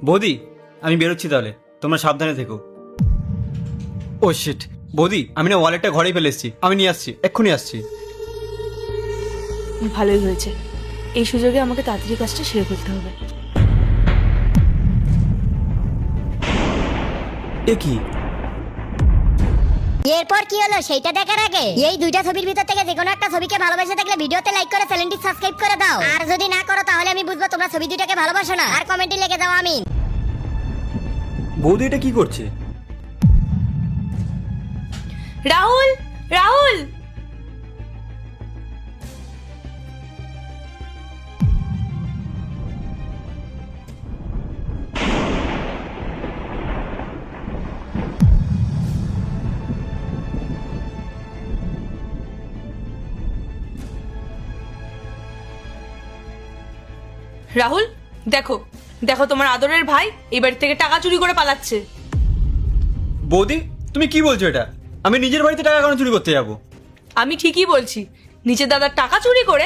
বৌদি, আমি বেরোচ্ছি তাহলে, তোমরা সাবধানে থেকো। ও শিট, বৌদি আমি না ওয়ালেটটা ঘরেই ফেলে এসেছি, আমি নিয়ে আসছি, এক্ষুনি আসছি। ভালোই হয়েছে, এই সুযোগে আমাকে তাড়াতাড়ি কাজটা সেরে ফেলতে হবে। এ কি? এরপর কি হলো সেইটা দেখার আগে এই দুইটা ছবির ভিতর থেকে যে কোনো একটা ছবিকে ভালোবাসে থাকলে ভিডিওতে লাইক করে চ্যানেলটি সাবস্ক্রাইব করে দাও। আর যদি না করো তাহলে আমি বুঝবো তোমরা ছবি দুইটাকে ভালোবাসো না। আর কমেন্টে লিখে দাও আমিন। বৌদি এটা কি করছে? রাহুল, রাহুল! রাহুল, দেখো দেখো, তোমার আদরের ভাই এই বাড়ি থেকে টাকা চুরি করে পালাচ্ছে। বৌদি তুমি কি বলছো এটা? আমি নিজের বাড়িতে টাকা কেন চুরি করতে যাবো? আমি ঠিকই বলছি, নিজের দাদার টাকা চুরি করে